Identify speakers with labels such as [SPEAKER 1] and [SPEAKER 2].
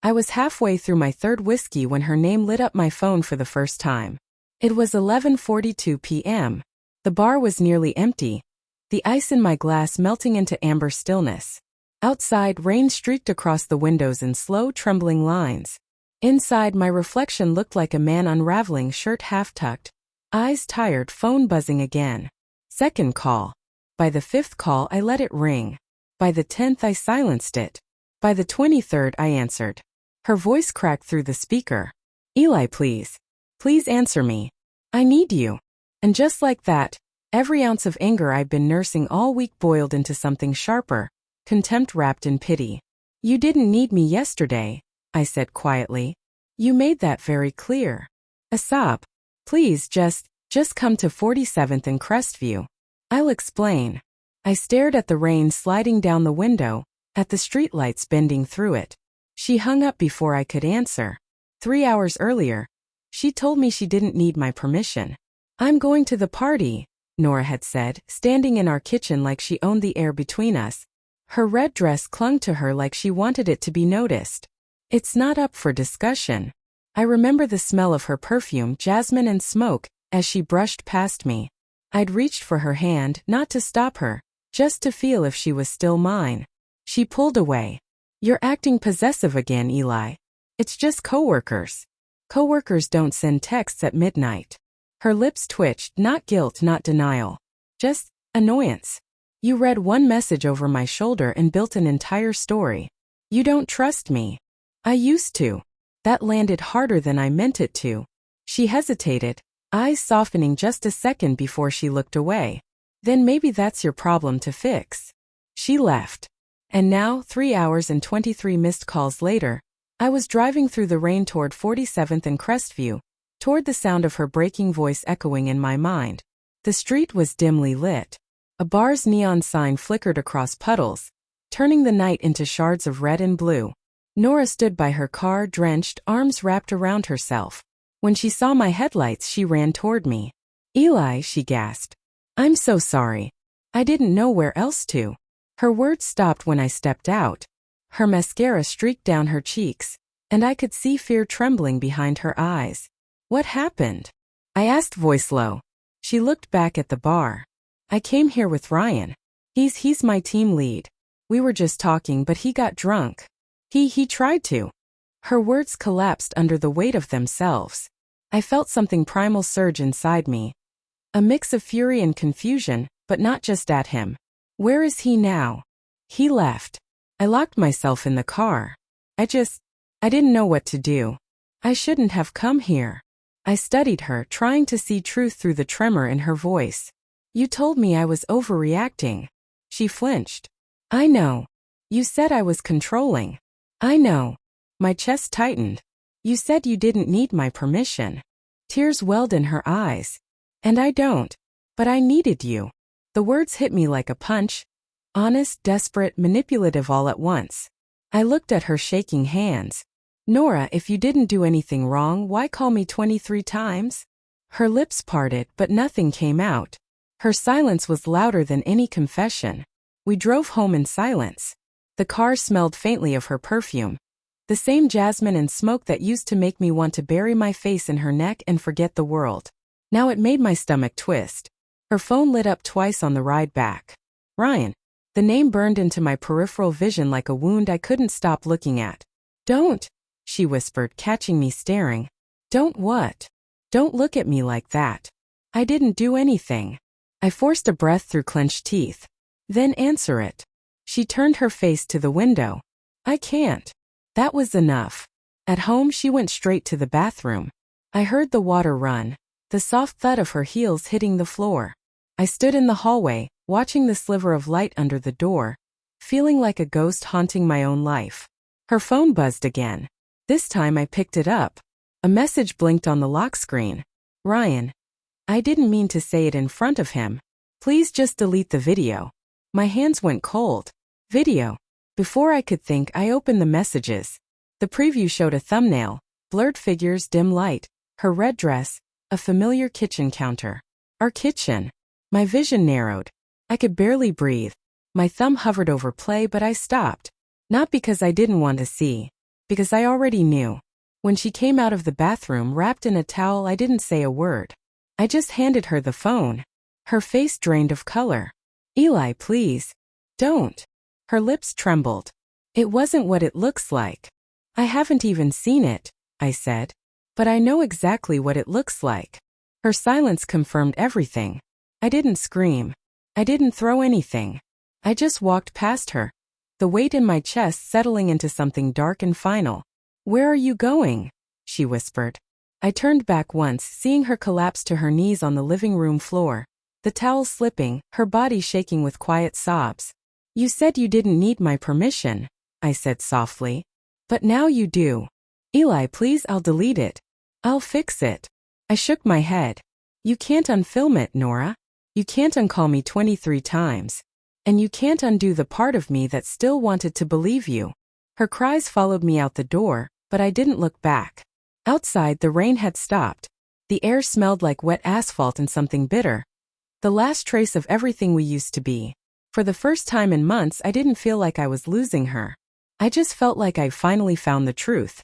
[SPEAKER 1] I was halfway through my third whiskey when her name lit up my phone for the first time. It was 11:42 p.m. The bar was nearly empty, the ice in my glass melting into amber stillness. Outside, rain streaked across the windows in slow, trembling lines. Inside, my reflection looked like a man unraveling, shirt half-tucked, eyes tired, phone buzzing again. Second call. By the 5th call, I let it ring. By the 10th, I silenced it. By the 23rd, I answered. Her voice cracked through the speaker. Eli, please. Please answer me. I need you. And just like that, every ounce of anger I'd been nursing all week boiled into something sharper, contempt wrapped in pity. You didn't need me yesterday, I said quietly. You made that very clear. A sob. Please just come to 47th and Crestview. I'll explain. I stared at the rain sliding down the window, at the streetlights bending through it. She hung up before I could answer. 3 hours earlier, she told me she didn't need my permission. I'm going to the party, Nora had said, standing in our kitchen like she owned the air between us. Her red dress clung to her like she wanted it to be noticed. It's not up for discussion. I remember the smell of her perfume, jasmine and smoke, as she brushed past me. I'd reached for her hand, not to stop her, just to feel if she was still mine. She pulled away. You're acting possessive again, Eli. It's just coworkers. Coworkers don't send texts at midnight. Her lips twitched, not guilt, not denial. Just annoyance. You read one message over my shoulder and built an entire story. You don't trust me. I used to. That landed harder than I meant it to. She hesitated, eyes softening just a second before she looked away. Then maybe that's your problem to fix. She left. And now, 3 hours and 23 missed calls later, I was driving through the rain toward 47th and Crestview, toward the sound of her breaking voice echoing in my mind. The street was dimly lit. A bar's neon sign flickered across puddles, turning the night into shards of red and blue. Nora stood by her car, drenched, arms wrapped around herself. When she saw my headlights, she ran toward me. Eli, she gasped. I'm so sorry. I didn't know where else to. Her words stopped when I stepped out. Her mascara streaked down her cheeks, and I could see fear trembling behind her eyes. What happened? I asked, voice low. She looked back at the bar. I came here with Ryan. He's my team lead. We were just talking, but he got drunk. He tried to. Her words collapsed under the weight of themselves. I felt something primal surge inside me. A mix of fury and confusion, but not just at him. Where is he now? He left. I locked myself in the car. I didn't know what to do. I shouldn't have come here. I studied her, trying to see truth through the tremor in her voice. You told me I was overreacting. She flinched. I know. You said I was controlling. I know. My chest tightened. You said you didn't need my permission. Tears welled in her eyes. And I don't. But I needed you. The words hit me like a punch. Honest, desperate, manipulative all at once. I looked at her shaking hands. Nora, if you didn't do anything wrong, why call me 23 times? Her lips parted, but nothing came out. Her silence was louder than any confession. We drove home in silence. The car smelled faintly of her perfume. The same jasmine and smoke that used to make me want to bury my face in her neck and forget the world. Now it made my stomach twist. Her phone lit up twice on the ride back. Ryan. The name burned into my peripheral vision like a wound I couldn't stop looking at. Don't, she whispered, catching me staring. Don't what? Don't look at me like that. I didn't do anything. I forced a breath through clenched teeth. Then answer it. She turned her face to the window. I can't. That was enough. At home, she went straight to the bathroom. I heard the water run, the soft thud of her heels hitting the floor. I stood in the hallway, watching the sliver of light under the door, feeling like a ghost haunting my own life. Her phone buzzed again. This time I picked it up. A message blinked on the lock screen. Ryan. I didn't mean to say it in front of him. Please just delete the video. My hands went cold. Video. Before I could think, I opened the messages. The preview showed a thumbnail, blurred figures, dim light, her red dress, a familiar kitchen counter. Our kitchen. My vision narrowed. I could barely breathe. My thumb hovered over play, but I stopped. Not because I didn't want to see. because I already knew. When she came out of the bathroom wrapped in a towel, I didn't say a word. I just handed her the phone. Her face drained of color. Eli, please. Don't. Her lips trembled. It wasn't what it looks like. I haven't even seen it, I said. But I know exactly what it looks like. Her silence confirmed everything. I didn't scream. I didn't throw anything. I just walked past her, the weight in my chest settling into something dark and final. Where are you going? She whispered. I turned back once, seeing her collapse to her knees on the living room floor, the towel slipping, her body shaking with quiet sobs. You said you didn't need my permission, I said softly. But now you do. Eli, please, I'll delete it. I'll fix it. I shook my head. You can't unfilm it, Nora. You can't uncall me 23 times. And you can't undo the part of me that still wanted to believe you. Her cries followed me out the door, but I didn't look back. Outside, the rain had stopped. The air smelled like wet asphalt and something bitter. The last trace of everything we used to be. For the first time in months, I didn't feel like I was losing her. I just felt like I finally found the truth.